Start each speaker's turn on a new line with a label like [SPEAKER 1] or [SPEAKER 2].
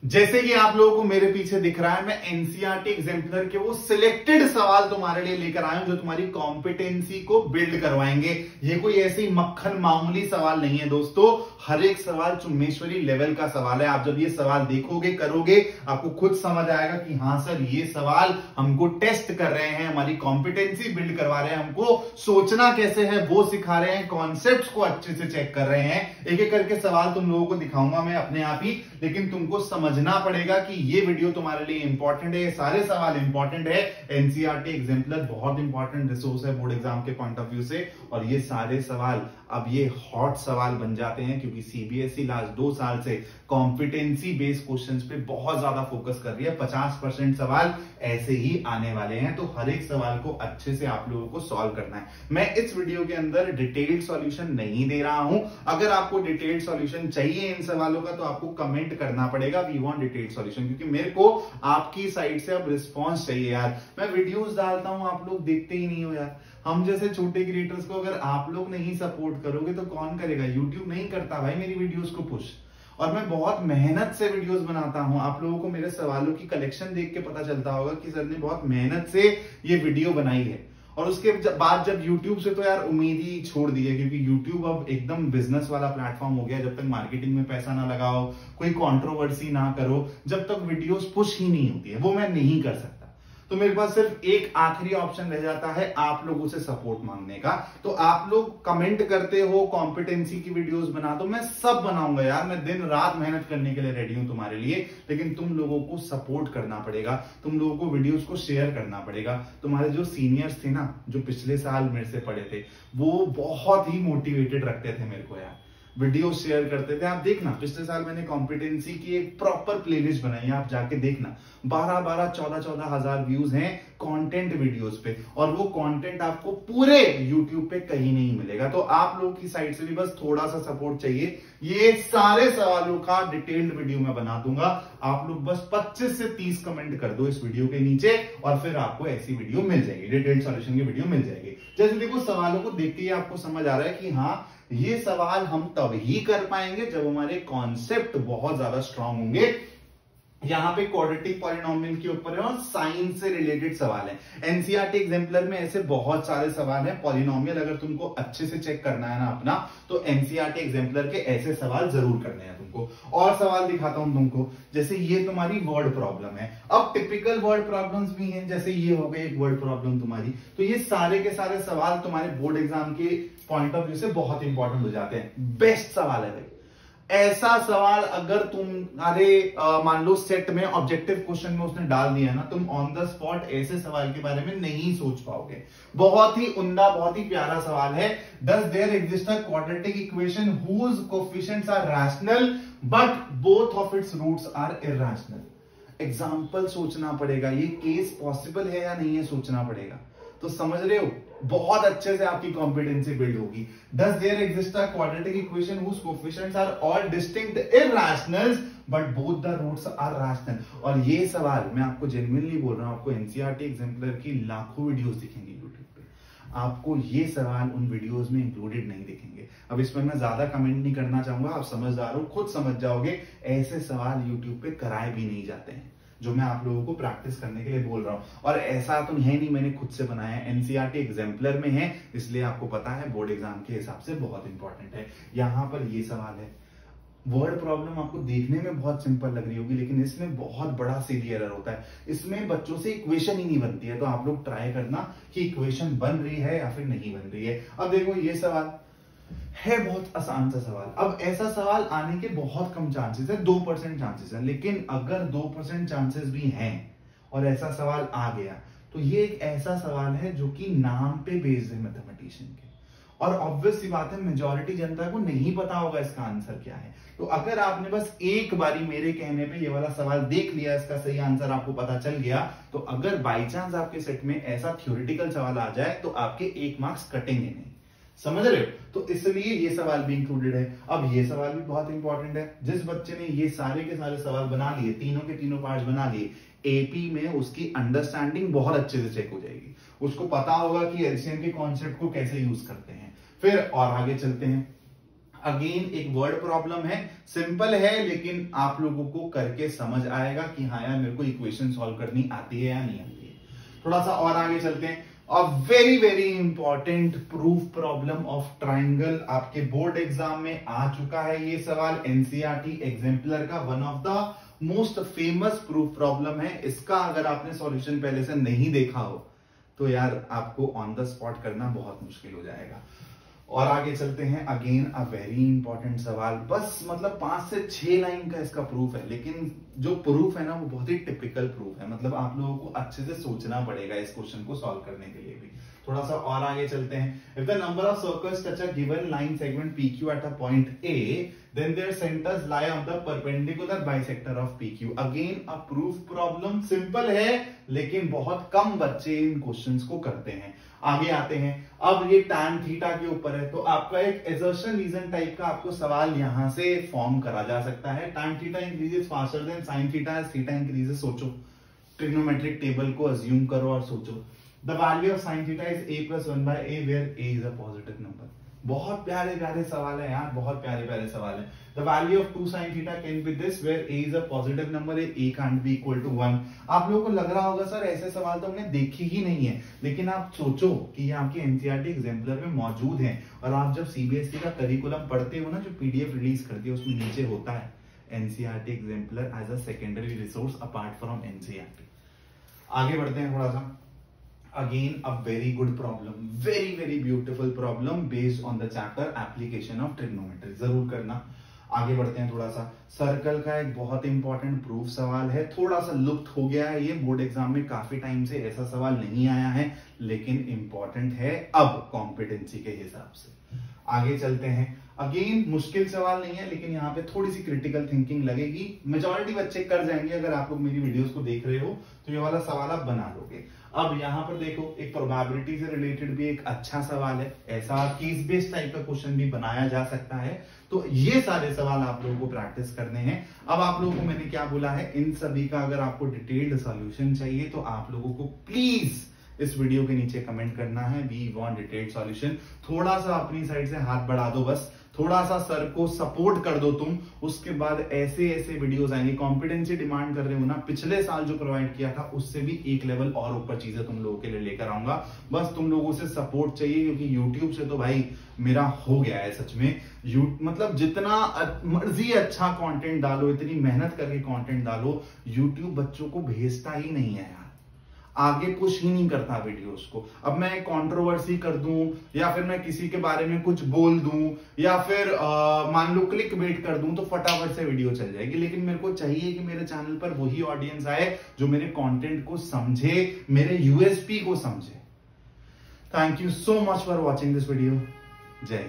[SPEAKER 1] जैसे कि आप लोगों को मेरे पीछे दिख रहा है, मैं एनसीईआरटी एग्जाम्पलर के वो सिलेक्टेड सवाल तुम्हारे लिए लेकर आया हूं जो तुम्हारी कॉम्पिटेंसी को बिल्ड करवाएंगे। ये कोई ऐसे ही मक्खन मामूली सवाल नहीं है दोस्तों, हर एक सवाल चुम्मेश्वरी लेवल का सवाल है। आप जब ये सवाल देखोगे करोगे आपको खुद समझ आएगा कि हाँ सर ये सवाल हमको टेस्ट कर रहे हैं, हमारी कॉम्पिटेंसी बिल्ड करवा रहे हैं, हमको सोचना कैसे है वो सिखा रहे हैं, कॉन्सेप्ट्स को अच्छे से चेक कर रहे हैं। एक एक करके सवाल तुम लोगों को दिखाऊंगा मैं अपने आप ही, लेकिन तुमको समझना पड़ेगा कि ये वीडियो तुम्हारे लिए इंपॉर्टेंट है, ये सारे सवाल इंपॉर्टेंट है। एनसीईआरटी एग्जाम्पलर बहुत इंपॉर्टेंट रिसोर्स है बोर्ड एग्जाम के पॉइंट ऑफ व्यू से, और ये सारे सवाल अब ये हॉट सवाल बन जाते हैं क्योंकि सीबीएसई लास्ट 2 साल से कॉम्पिटेंसी बेस्ड क्वेश्चंस पे बहुत ज्यादा फोकस कर रही है। 50% सवाल ऐसे ही आने वाले हैं, तो हर एक सवाल को अच्छे से आप लोगों को सॉल्व करना है। मैं इस वीडियो के अंदर डिटेल्ड सॉल्यूशन नहीं दे रहा हूं। अगर आपको डिटेल्ड सॉल्यूशन चाहिए इन सवालों का तो आपको कमेंट करना पड़ेगा वी वांट डिटेल्ड सॉल्यूशन, क्योंकि मेरे को आपकी साइड से अब रिस्पॉन्स चाहिए यार। मैं वीडियोस डालता हूं, आप लोग देखते ही नहीं हो यार। हम जैसे छोटे क्रिएटर्स को अगर आप लोग नहीं सपोर्ट करोगे तो कौन करेगा? यूट्यूब नहीं करता भाई मेरी वीडियोस को पुश, और मैं बहुत मेहनत से वीडियोस बनाता हूं। आप लोगों को मेरे सवालों की कलेक्शन देख के पता चलता होगा कि सर ने बहुत मेहनत से ये वीडियो बनाई है। और उसके बाद जब यूट्यूब से तो यार उम्मीद ही छोड़ दी है, क्योंकि यूट्यूब अब एकदम बिजनेस वाला प्लेटफॉर्म हो गया। जब तक मार्केटिंग में पैसा ना लगाओ, कोई कंट्रोवर्सी ना करो, जब तक वीडियोस पुश ही नहीं होती है, वो मैं नहीं कर सकता। तो मेरे पास सिर्फ एक आखिरी ऑप्शन रह जाता है आप लोगों से सपोर्ट मांगने का। तो आप लोग कमेंट करते हो कॉम्पिटेंसी की वीडियोस बना दो, मैं सब बनाऊंगा यार। मैं दिन रात मेहनत करने के लिए रेडी हूं तुम्हारे लिए, लेकिन तुम लोगों को सपोर्ट करना पड़ेगा, तुम लोगों को वीडियोस को शेयर करना पड़ेगा। तुम्हारे जो सीनियर्स थे ना, जो पिछले साल मेरे से पढ़े थे, वो बहुत ही मोटिवेटेड रखते थे मेरे को यार, वीडियो शेयर करते थे। आप देखना पिछले साल मैंने कॉम्पिटेंसी की एक प्रॉपर प्लेलिस्ट बनाई है, आप जाके देखना। 12-12, 14-14 हजार व्यूज हैं कंटेंट वीडियोस पे, और वो कंटेंट आपको पूरे यूट्यूब पे कहीं नहीं मिलेगा। तो आप लोगों की साइड से भी बस थोड़ा सा सपोर्ट चाहिए। ये सारे सवालों का डिटेल्ड वीडियो मैं बना दूंगा, आप लोग बस 25 से 30 कमेंट कर दो इस वीडियो के नीचे, और फिर आपको ऐसी वीडियो मिल जाएगी, डिटेल्ड सॉल्यूशन की वीडियो मिल जाएगी। जैसे देखो सवालों को देख के आपको समझ आ रहा है कि हाँ ये सवाल हम तब ही कर पाएंगे जब हमारे कॉन्सेप्ट बहुत ज्यादा स्ट्रांग होंगे। यहां पे क्वाड्रेटिक पॉलिनोमियल के ऊपर है और साइंस से रिलेटेड सवाल है। एनसीईआरटी एग्जाम्पलर में ऐसे बहुत सारे सवाल हैं। पॉलिनोमियल अगर तुमको अच्छे से चेक करना है ना अपना, तो एनसीईआरटी एग्जाम्पलर के ऐसे सवाल जरूर करने हैं तुमको। और सवाल दिखाता हूं तुमको, जैसे ये तुम्हारी वर्ड प्रॉब्लम है। अब टिपिकल वर्ड प्रॉब्लम्स भी हैं, जैसे ये हो गई एक वर्ड प्रॉब्लम तुम्हारी। तो ये सारे के सारे सवाल तुम्हारे बोर्ड एग्जाम के पॉइंट ऑफ व्यू से बहुत इंपॉर्टेंट हो जाते हैं। बेस्ट सवाल है भाई। ऐसा सवाल अगर तुम्हारे मान लो सेट में ऑब्जेक्टिव क्वेश्चन में उसने डाल दिया ना, तुम ऑन द स्पॉट ऐसे सवाल के बारे में नहीं सोच पाओगे। बहुत ही उम्दा, बहुत ही प्यारा सवाल है। Does there exist a quadratic equation whose coefficients are rational but both of its roots are irrational? Example सोचना पड़ेगा, ये केस पॉसिबल है या नहीं है सोचना पड़ेगा। तो समझ रहे हो, बहुत अच्छे से आपकी कॉम्पिटेंसी बिल्ड होगी। Does there exist a quadratic equation whose coefficients are all distinct irrational but both the roots are rational? और ये सवाल मैं आपको जेन्युइनली बोल रहा हूं, आपको एनसीईआरटी एग्जाम्पलर की लाखों वीडियोस दिखेंगी यूट्यूब पे, आपको ये सवाल उन वीडियोस में इंक्लूडेड नहीं दिखेंगे। अब इसमें मैं ज्यादा कमेंट नहीं करना चाहूंगा, आप समझदार हो, खुद समझ जाओगे। ऐसे सवाल यूट्यूब पे कराए भी नहीं जाते हैं जो मैं आप लोगों को प्रैक्टिस करने के लिए बोल रहा हूं। और ऐसा तो है नहीं मैंने खुद से बनाया है, एनसीईआरटी एग्जाम्पलर में है, इसलिए आपको पता है बोर्ड एग्जाम के हिसाब से बहुत इंपॉर्टेंट है। यहां पर ये सवाल है, वर्ड प्रॉब्लम आपको देखने में बहुत सिंपल लग रही होगी, लेकिन इसमें बहुत बड़ा सीधी एरर होता है। इसमें बच्चों से इक्वेशन ही नहीं बनती है, तो आप लोग ट्राई करना कि इक्वेशन बन रही है या फिर नहीं बन रही है। अब देखो ये सवाल है बहुत आसान सा सवाल। अब ऐसा सवाल आने के बहुत कम चांसेस है, 2% चांसेस है, लेकिन अगर 2% चांसेस भी हैं और ऐसा सवाल आ गया, तो ये एक ऐसा सवाल है जो कि नाम पे बेस्ड है मैथमेटिशियन के, और ऑब्वियस सी बात है मेजॉरिटी जनता को नहीं पता होगा इसका आंसर क्या है। तो अगर आपने बस एक बारी मेरे कहने पे ये वाला सवाल देख लिया, इसका सही आंसर आपको पता चल गया, तो अगर बाई चांस आपके सेट में ऐसा थ्योरेटिकल सवाल आ जाए तो आपके 1 मार्क्स कटेंगे नहीं। समझ रहे हो? तो इसलिए ये सवाल भी इंक्लूडेड है। अब ये सवाल भी बहुत इंपॉर्टेंट है। जिस बच्चे ने ये सारे के सारे सवाल बना लिए, तीनों के तीनों पार्ट्स बना लिए, एपी में उसकी अंडरस्टैंडिंग बहुत अच्छे से चेक हो जाएगी। उसको पता होगा कि एलसीएम के कॉन्सेप्ट को कैसे यूज करते हैं। फिर और आगे चलते हैं। अगेन एक वर्ड प्रॉब्लम है, सिंपल है लेकिन आप लोगों को करके समझ आएगा कि हाँ यार मेरे को इक्वेशन सॉल्व करनी आती है या नहीं आती है। थोड़ा सा और आगे चलते हैं। A very very important proof problem of triangle आपके बोर्ड एग्जाम में आ चुका है। ये सवाल एनसीईआरटी एग्जाम्पलर का one of the most famous proof problem है। इसका अगर आपने सॉल्यूशन पहले से नहीं देखा हो तो यार आपको ऑन द स्पॉट करना बहुत मुश्किल हो जाएगा। और आगे चलते हैं। अगेन अ वेरी इंपॉर्टेंट सवाल, बस मतलब 5 से 6 लाइन का इसका प्रूफ है, लेकिन जो प्रूफ है ना वो बहुत ही टिपिकल प्रूफ है। मतलब आप लोगों को अच्छे से सोचना पड़ेगा इस क्वेश्चन को सॉल्व करने के लिए भी। थोड़ा सा और आगे चलते हैं। If the number of circles touch a given line segment PQ at a point A, then their centers lie on the perpendicular bisector of PQ. Again a proof problem, simple है लेकिन बहुत कम बच्चे इन क्वेश्चंस को करते हैं। आगे आते हैं। अब ये tan थीटा के ऊपर है, तो आपका एक assertion reason टाइप का आपको सवाल यहां से फॉर्म करा जा सकता है। tan theta increases faster than sin theta as theta increases. सोचो, ट्रिग्नोमेट्रिक टेबल को अज्यूम करो और सोचो। The value of sin theta is a plus 1/a where a is a positive number। बहुत प्यारे प्यारे सवाल है यार, बहुत प्यारे प्यारे सवाल है। The value of 2 sin theta can be this where a is a positive number, a can't be equal to 1। आप लोगों को लग रहा होगा सर ऐसे सवाल तो हमने देखे ही नहीं है, लेकिन आप सोचो कि ये आपके एनसीईआरटी एग्जाम्पलर में मौजूद है। और आप जब सीबीएसई का करिकुलम पढ़ते हो ना, जो पीडीएफ रिलीज करती है उसमें नीचे होता है NCERT exemplar as a secondary resource apart from NCERT. आगे बढ़ते हैं थोड़ा सा। Again a very good problem, very beautiful problem based on the chapter application of trigonometry। जरूर करना। आगे बढ़ते हैं थोड़ा सा। सर्कल का एक बहुत इंपॉर्टेंट प्रूफ सवाल है, थोड़ा सा लुप्त हो गया है ये बोर्ड एग्जाम में, काफी टाइम से ऐसा सवाल नहीं आया है, लेकिन इंपॉर्टेंट है अब कॉम्पिटेंसी के हिसाब से। आगे चलते हैं। अगेन मुश्किल सवाल नहीं है, लेकिन यहाँ पे थोड़ी सी क्रिटिकल थिंकिंग लगेगी। मेजॉरिटी बच्चे कर जाएंगे, अगर आप लोग मेरी वीडियोस को देख रहे हो तो ये वाला सवाल आप बना लोगे। अब यहाँ पर देखो, एक प्रोबेबिलिटी से रिलेटेड भी एक अच्छा सवाल है, ऐसा केस बेस्ड टाइप का क्वेश्चन भी बनाया जा सकता है। तो ये सारे सवाल आप लोगों को प्रैक्टिस करने हैं। अब आप लोगों को मैंने क्या बोला है, इन सभी का अगर आपको डिटेल्ड सॉल्यूशन चाहिए तो आप लोगों को प्लीज इस वीडियो के नीचे कमेंट करना है, वी वांट डिटेल्ड सॉल्यूशन। थोड़ा सा अपनी साइड से हाथ बढ़ा दो, बस थोड़ा सा सर को सपोर्ट कर दो तुम, उसके बाद ऐसे ऐसे वीडियोस आएंगे। कॉम्पिटेंसी डिमांड कर रहे हो ना, पिछले साल जो प्रोवाइड किया था उससे भी एक लेवल और ऊपर चीजें तुम लोगों के लिए लेकर आऊंगा। बस तुम लोगों से सपोर्ट चाहिए, क्योंकि यूट्यूब से तो भाई मेरा हो गया है सच में। मतलब जितना मर्जी अच्छा कंटेंट डालो, इतनी मेहनत करके कंटेंट डालो, यूट्यूब बच्चों को भेजता ही नहीं है यार, आगे पुश ही नहीं करता वीडियोस को। अब मैं कंट्रोवर्सी कर दूं, या फिर मैं किसी के बारे में कुछ बोल दूं, या फिर मान लो क्लिक बेट कर दूं, तो फटाफट से वीडियो चल जाएगी। लेकिन मेरे को चाहिए कि मेरे चैनल पर वही ऑडियंस आए जो मेरे कंटेंट को समझे, मेरे यूएसपी को समझे। Thank you so much for watching this video. जय हिंद।